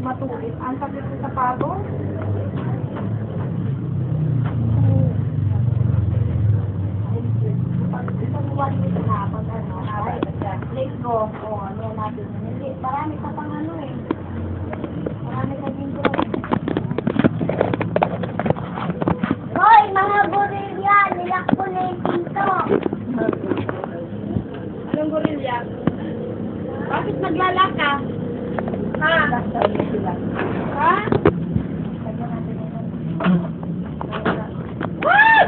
matulis. Ang sakit sa sapatos. Isang buwan nito na pag ano, let's go. O, ano natin. Hindi, marami pa pang ano eh. Marami ka din doon. Hoy, mga gorilya, nilak ko na yung pinto. Anong gorilya? Bakit naglalak ka? Ha? Ha? What?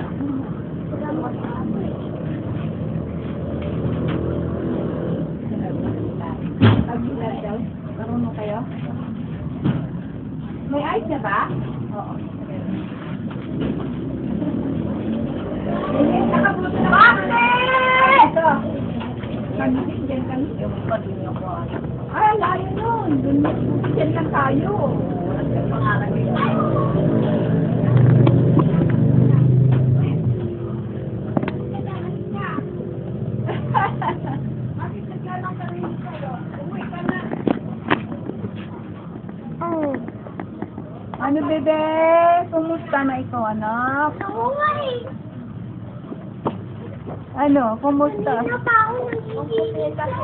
Marunong kayo? May ice na ba? Oo. Nakabuto na ba? Ito. Kamisik dyan kami. Ay, layo nun. Dyan lang tayo. Pangalan nila. Bakit naglalang ka rin kayo? Uwi ka na. Ano, bebe? Kumusta na ikaw, anak? Naway! Ano? Kumusta? Hindi na pa ako nagigigil kasi